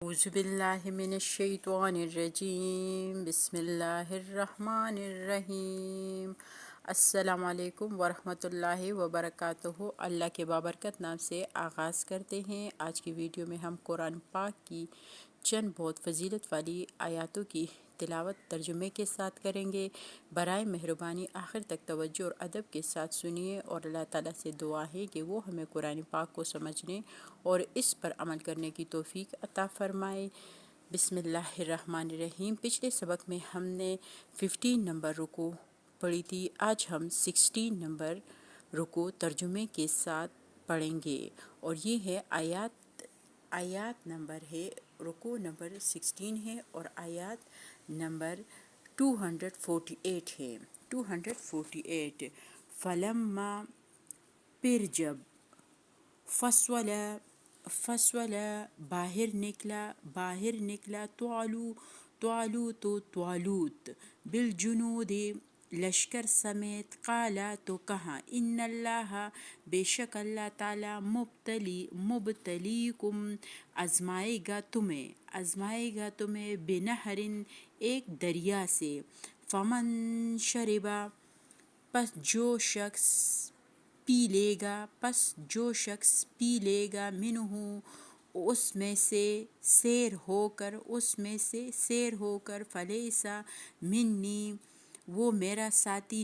اعوذ باللہ من الشیطان الرجیم بسم اللہ الرحمن الرحیم۔ السلام علیکم ورحمۃ اللہ وبرکاتہ۔ اللہ کے بابرکت نام سے آغاز کرتے ہیں۔ آج کی ویڈیو میں ہم قرآن پاک کی چند بہت فضیلت والی آیاتوں کی تلاوت ترجمے کے ساتھ کریں گے۔ برائے مہربانی آخر تک توجہ اور ادب کے ساتھ سنیے، اور اللہ تعالیٰ سے دعا ہے کہ وہ ہمیں قرآن پاک کو سمجھنے اور اس پر عمل کرنے کی توفیق عطا فرمائے۔ بسم اللہ الرحمن الرحیم۔ پچھلے سبق میں ہم نے 15 نمبر رکوع پڑھی تھی، آج ہم 16 نمبر رکوع ترجمے کے ساتھ پڑھیں گے، اور یہ ہے آیات نمبر ہے، رکوع نمبر 16 ہے اور آیات نمبر 248 ہے۔ 248 فلما، پھر جب، فصولا باہر نکلا طالوت بالجنود لشکر سمیت، قالا تو کہا، ان اللہ بے شک اللہ تعالی مبتلیکم آزمائے گا تمہیں بنہر ایک دریا سے، فمن شربا پس جو شخص پی لے گا منہ اس میں سے سیر ہو کر فلیسا منی وہ میرا ساتھی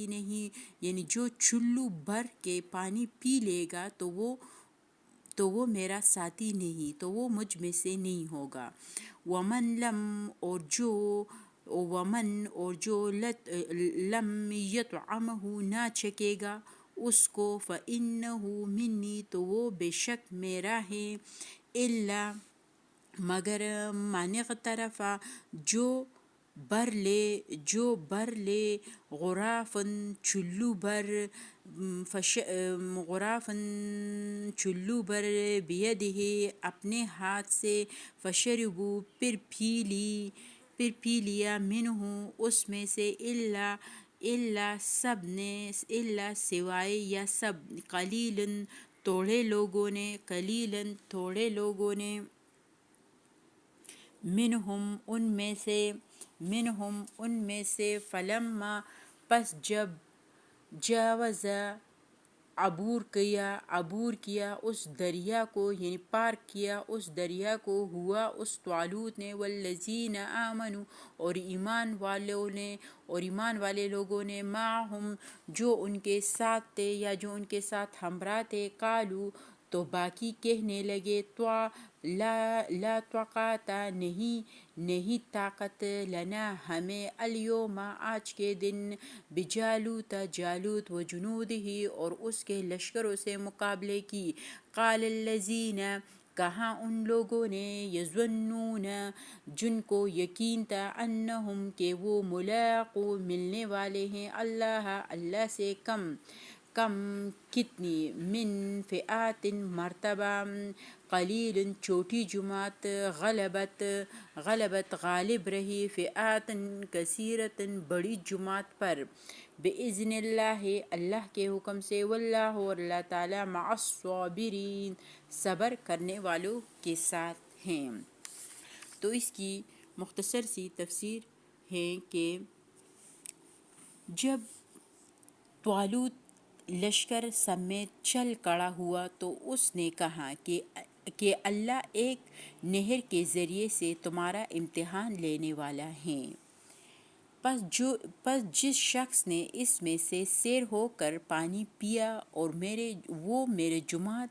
نہیں، یعنی جو چلو بھر کے پانی پی لے گا تو وہ میرا ساتھی نہیں، تو وہ مجھ میں سے نہیں ہوگا۔ ومن اور جو لم یطعمہ نہ چکے گا اس کو، فإنہ منی تو وہ بے شک میرا ہے، الا مگر من اغترف جو بھر لے غرافاً چلو بھر بیدہ اپنے ہاتھ سے، فشربوا پھر پی لیا منہ اس میں سے، الا سوائے یا سب، قلیلاً تھوڑے لوگوں نے، منہم ان میں سے، فلما پس جب، جاوزا عبور کیا اس دریا کو، یعنی پار کیا اس دریا کو، ہوا اس طالوت نے، والذین آمنوا اور ایمان والے لوگوں نے، معہم جو ان کے ساتھ تھے یا جو ان کے ساتھ ہمراہ تھے، قالوا تو باقی کہنے لگے، لا طاقت نہیں طاقت، لنا ہمیں، الیوم آج کے دن، جالوت و جنودہ اور اس کے لشکروں سے مقابلے کی۔ قال الذین کہا ان لوگوں نے، یظنون جن کو یقین تھا، انہم کہ وہ ملاقو ملنے والے ہیں، اللہ سے، کم کتنی، من فئات مرتبہ، قلیل چھوٹی جماعت، غلبت غالب رہی، فئات کثیرۃ بڑی جماعت پر، بإذن اللہ کے حکم سے، واللہ اور اللہ تعالی، مع الصابرین صبر کرنے والوں کے ساتھ ہیں۔ تو اس کی مختصر سی تفسیر ہے کہ جب طالوت لشکر سمیت چل کھڑا ہوا تو اس نے کہا کہ اللہ ایک نہر کے ذریعے سے تمہارا امتحان لینے والا ہے، پس جس شخص نے اس میں سے سیر ہو کر پانی پیا اور وہ میرے جماعت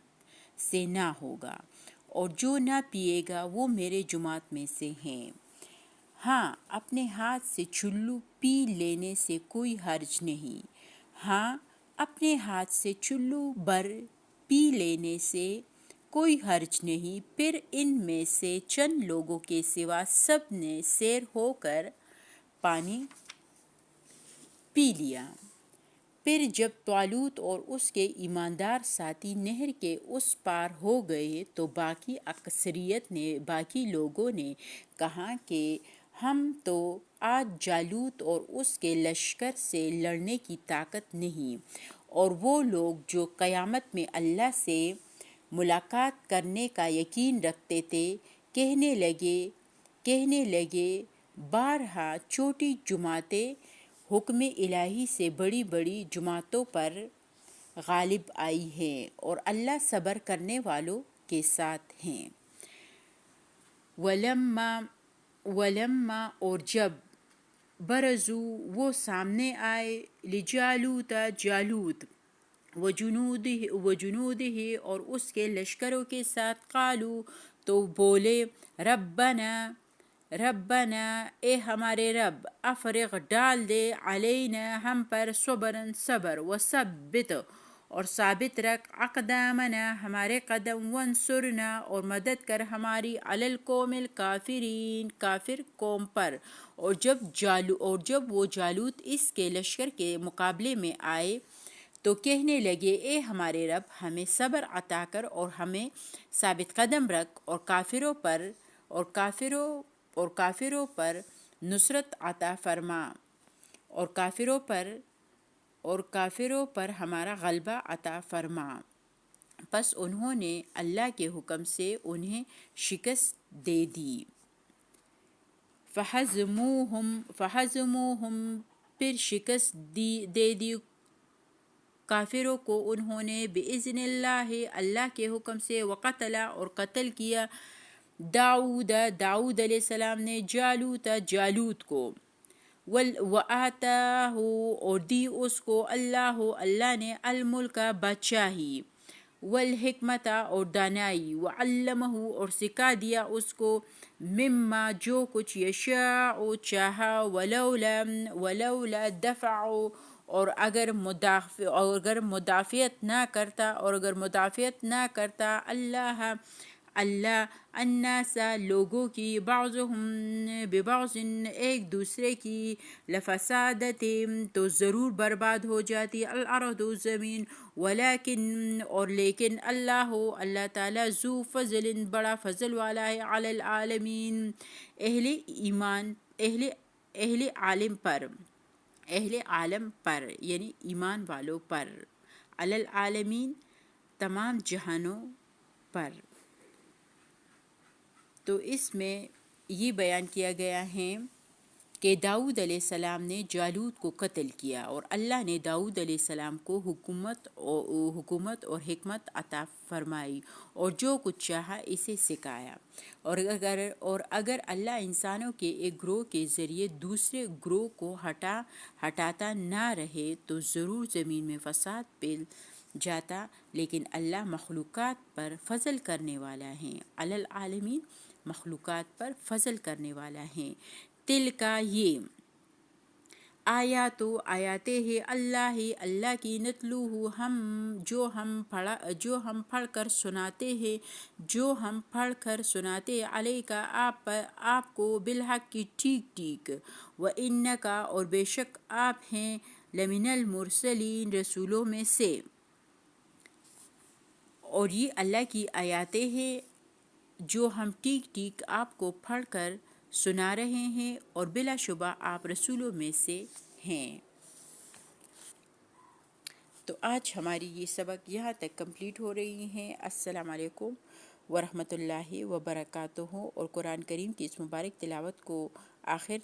سے نہ ہوگا، اور جو نہ پیے گا وہ میرے جماعت میں سے ہیں۔ ہاں، اپنے ہاتھ سے چلو پی لینے سے کوئی حرج نہیں، اپنے ہاتھ سے چلو بھر پی لینے سے کوئی حرج نہیں۔ پھر ان میں سے چند لوگوں کے سوا سب نے سیر ہو کر پانی پی لیا۔ پھر جب طالوت اور اس کے ایماندار ساتھی نہر کے اس پار ہو گئے تو باقی لوگوں نے کہا کہ ہم تو آج جالوت اور اس کے لشکر سے لڑنے کی طاقت نہیں، اور وہ لوگ جو قیامت میں اللہ سے ملاقات کرنے کا یقین رکھتے تھے۔ کہنے لگے بارہا چھوٹی جماعتیں حکم الہی سے بڑی بڑی جماعتوں پر غالب آئی ہیں اور اللہ صبر کرنے والوں کے ساتھ ہیں۔ ولما اور جب برزو وہ سامنے آئے لجالوت جالوت وجنودہ اور اس کے لشکروں کے ساتھ، قالو تو بولے ربنا اے ہمارے رب، افرغ ڈال دے علینا ہم پر صبر وثبت اور ثابت رکھ اقدامنا ہمارے قدم، وانصرنا اور مدد کر ہماری علی القوم الکافرین کافر قوم پر۔ اور جب وہ جالوت اس کے لشکر کے مقابلے میں آئے تو کہنے لگے اے ہمارے رب، ہمیں صبر عطا کر اور ہمیں ثابت قدم رکھ اور کافروں پر نصرت عطا فرما اور کافروں پر ہمارا غلبہ عطا فرما۔ پس انہوں نے اللہ کے حکم سے انہیں شکست دے دی۔ فہزموہم پھر شکست دے دی کافروں کو انہوں نے، بإذن اللہ اللہ کے حکم سے، وقتل اور قتل کیا داؤد علیہ السلام نے جالوت کو، وآتاہ اور دی اس کو اللہ نے الملک بادشاہی، والحکمت اور دانائی، وعلمہ اور سکھا دیا اس کو، مما جو کچھ یشاء چاہا، ولولا دفع اور اگر مدافعت نہ کرتا اللہ الناس لوگوں کی، بعضهم ببعض ایک دوسرے کی، لفسادت تو ضرور برباد ہو جاتی الارض زمین، لیکن اللہ تعالیٰ ذو فضل بڑا فضل والا ہے، علی العالمین اہل عالم پر یعنی ایمان والوں پر، علی العالمین تمام جہانوں پر۔ تو اس میں یہ بیان کیا گیا ہے کہ داؤد علیہ السلام نے جالوت کو قتل کیا اور اللہ نے داؤد علیہ السلام کو حکومت اور حکمت عطا فرمائی اور جو کچھ چاہا اسے سکھایا، اور اگر اللہ انسانوں کے ایک گروہ کے ذریعے دوسرے گروہ کو ہٹاتا نہ رہے تو ضرور زمین میں فساد پھیل جاتا، لیکن اللہ مخلوقات پر فضل کرنے والا ہے، علی العالمین مخلوقات پر فضل کرنے والا ہے۔ تلکا یہ آیاتیں ہیں اللہ کی، نتلوہ ہم جو ہم پڑھ کر سناتے ہیں، علیکا آپ کو، بالحق کی ٹھیک، وانکا اور بے شک آپ ہیں، لمن المرسلین رسولوں میں سے۔ اور یہ اللہ کی آیاتیں ہیں جو ہم ٹھیک آپ کو پڑھ کر سنا رہے ہیں اور بلا شبہ آپ رسولوں میں سے ہیں۔ تو آج ہماری یہ سبق یہاں تک کمپلیٹ ہو رہی ہیں۔ السلام علیکم ورحمۃ اللہ وبرکاتہ، اور قرآن کریم کی اس مبارک تلاوت کو آخر